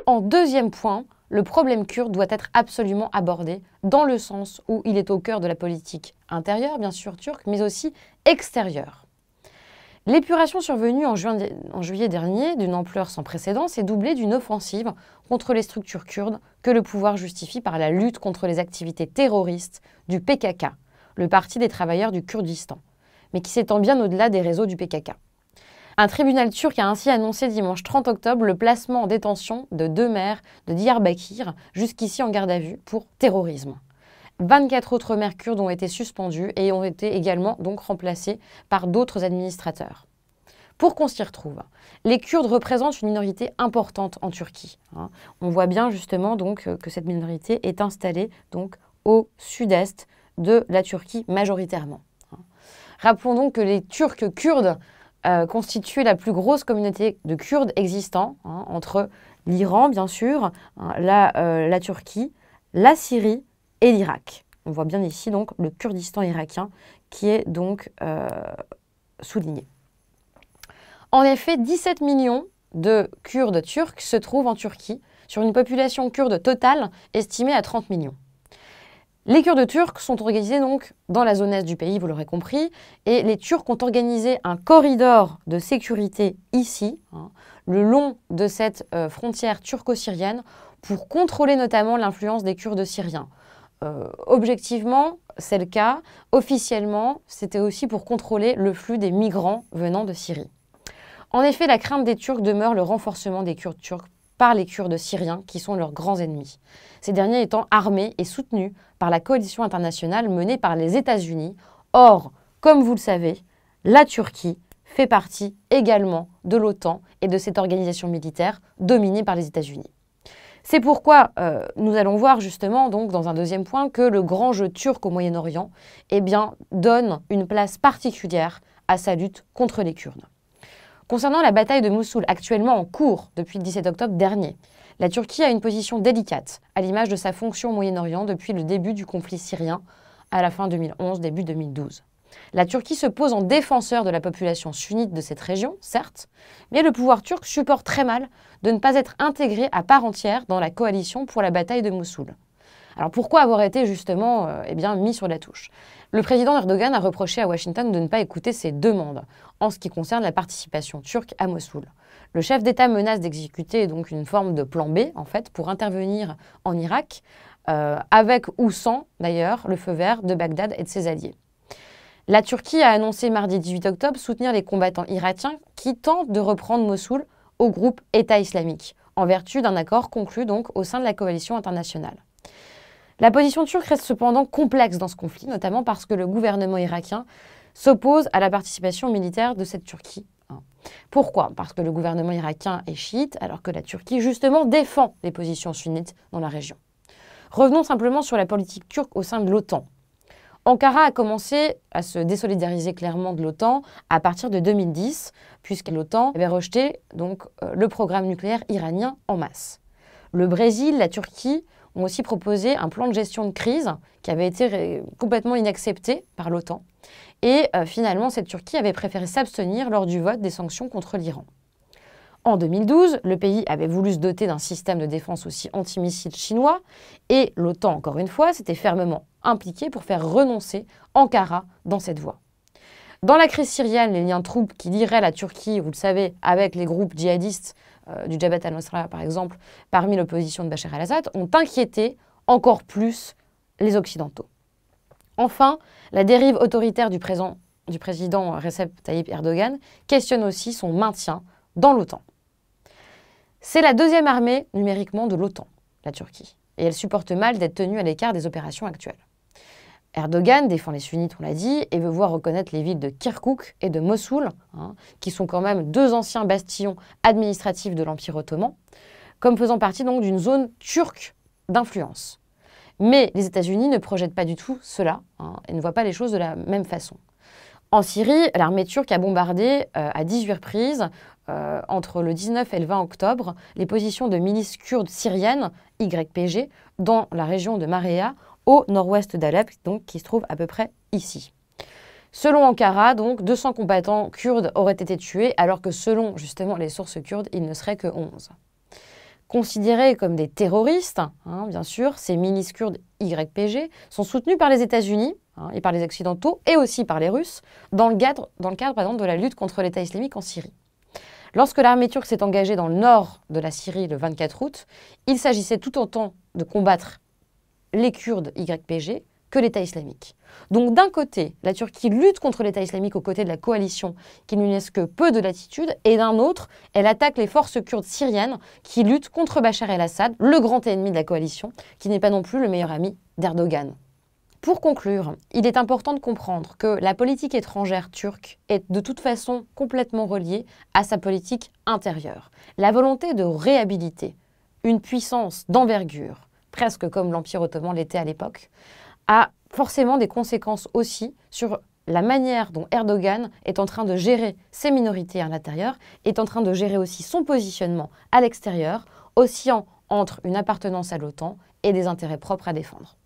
En deuxième point, le problème kurde doit être absolument abordé dans le sens où il est au cœur de la politique intérieure, bien sûr, turque, mais aussi extérieure. L'épuration survenue en juillet dernier, d'une ampleur sans précédent, s'est doublée d'une offensive contre les structures kurdes que le pouvoir justifie par la lutte contre les activités terroristes du PKK, le Parti des travailleurs du Kurdistan, mais qui s'étend bien au-delà des réseaux du PKK. Un tribunal turc a ainsi annoncé dimanche 30 octobre le placement en détention de 2 maires de Diyarbakir, jusqu'ici en garde à vue, pour terrorisme. 24 autres maires kurdes ont été suspendus et ont été également donc remplacés par d'autres administrateurs. Pour qu'on s'y retrouve, les Kurdes représentent une minorité importante en Turquie. On voit bien justement donc que cette minorité est installée donc au sud-est de la Turquie majoritairement. Rappelons donc que les Turcs kurdes constituent la plus grosse communauté de Kurdes existant entre l'Iran bien sûr, la Turquie, la Syrie et l'Irak. On voit bien ici donc le Kurdistan irakien qui est donc souligné. En effet, 17 millions de Kurdes turcs se trouvent en Turquie, sur une population kurde totale estimée à 30 millions. Les Kurdes turcs sont organisés donc dans la zone est du pays, vous l'aurez compris, et les Turcs ont organisé un corridor de sécurité ici, le long de cette frontière turco-syrienne, pour contrôler notamment l'influence des Kurdes syriens. Objectivement, c'est le cas. Officiellement, c'était aussi pour contrôler le flux des migrants venant de Syrie. En effet, la crainte des Turcs demeure le renforcement des Kurdes turcs par les Kurdes syriens, qui sont leurs grands ennemis. Ces derniers étant armés et soutenus par la coalition internationale menée par les États-Unis. Or, comme vous le savez, la Turquie fait partie également de l'OTAN et de cette organisation militaire dominée par les États-Unis. C'est pourquoi nous allons voir justement, donc, dans un deuxième point, que le grand jeu turc au Moyen-Orient donne une place particulière à sa lutte contre les Kurdes. Concernant la bataille de Mossoul, actuellement en cours depuis le 17 octobre dernier, la Turquie a une position délicate, à l'image de sa fonction au Moyen-Orient depuis le début du conflit syrien, à la fin 2011, début 2012. La Turquie se pose en défenseur de la population sunnite de cette région, certes, mais le pouvoir turc supporte très mal de ne pas être intégré à part entière dans la coalition pour la bataille de Mossoul. Alors pourquoi avoir été justement mis sur la touche? Le président Erdogan a reproché à Washington de ne pas écouter ses demandes en ce qui concerne la participation turque à Mossoul. Le chef d'État menace d'exécuter donc une forme de plan B en fait pour intervenir en Irak, avec ou sans d'ailleurs le feu vert de Bagdad et de ses alliés. La Turquie a annoncé mardi 18 octobre soutenir les combattants irakiens qui tentent de reprendre Mossoul au groupe État islamique, en vertu d'un accord conclu donc au sein de la coalition internationale. La position turque reste cependant complexe dans ce conflit, notamment parce que le gouvernement irakien s'oppose à la participation militaire de cette Turquie. Pourquoi? Parce que le gouvernement irakien est chiite, alors que la Turquie, justement, défend les positions sunnites dans la région. Revenons simplement sur la politique turque au sein de l'OTAN. Ankara a commencé à se désolidariser clairement de l'OTAN à partir de 2010, puisque l'OTAN avait rejeté donc, le programme nucléaire iranien en masse. Le Brésil, la Turquie ont aussi proposé un plan de gestion de crise qui avait été complètement inaccepté par l'OTAN. Et finalement, cette Turquie avait préféré s'abstenir lors du vote des sanctions contre l'Iran. En 2012, le pays avait voulu se doter d'un système de défense aussi antimissile chinois et l'OTAN, encore une fois, s'était fermement impliqué pour faire renoncer Ankara dans cette voie. Dans la crise syrienne, les liens de troupes qui lieraient la Turquie, vous le savez, avec les groupes djihadistes du Jabhat al-Nusra, par exemple, parmi l'opposition de Bachar al-Assad, ont inquiété encore plus les Occidentaux. Enfin, la dérive autoritaire du président Recep Tayyip Erdogan questionne aussi son maintien dans l'OTAN. C'est la deuxième armée numériquement de l'OTAN, la Turquie, et elle supporte mal d'être tenue à l'écart des opérations actuelles. Erdogan défend les sunnites, on l'a dit, et veut voir reconnaître les villes de Kirkouk et de Mossoul, qui sont quand même deux anciens bastions administratifs de l'Empire ottoman, comme faisant partie donc d'une zone turque d'influence. Mais les États-Unis ne projettent pas du tout cela et ne voient pas les choses de la même façon. En Syrie, l'armée turque a bombardé à 18 reprises, entre le 19 et le 20 octobre, les positions de milices kurdes syriennes, YPG, dans la région de Marea, au nord-ouest d'Alep, donc qui se trouve à peu près ici. Selon Ankara, donc, 200 combattants kurdes auraient été tués, alors que selon justement les sources kurdes, il ne serait que 11. Considérés comme des terroristes, bien sûr, ces milices kurdes YPG sont soutenus par les États-Unis et par les Occidentaux et aussi par les Russes dans le cadre par exemple, de la lutte contre l'État islamique en Syrie. Lorsque l'armée turque s'est engagée dans le nord de la Syrie le 24 août, il s'agissait tout autant de combattre les Kurdes YPG que l'État islamique. Donc d'un côté, la Turquie lutte contre l'État islamique aux côtés de la coalition qui ne lui laisse que peu de latitude, et d'un autre, elle attaque les forces kurdes syriennes qui luttent contre Bachar el-Assad, le grand ennemi de la coalition, qui n'est pas non plus le meilleur ami d'Erdogan. Pour conclure, il est important de comprendre que la politique étrangère turque est de toute façon complètement reliée à sa politique intérieure. La volonté de réhabiliter une puissance d'envergure, presque comme l'Empire ottoman l'était à l'époque, a forcément des conséquences aussi sur la manière dont Erdogan est en train de gérer ses minorités à l'intérieur, est en train de gérer aussi son positionnement à l'extérieur, oscillant entre une appartenance à l'OTAN et des intérêts propres à défendre.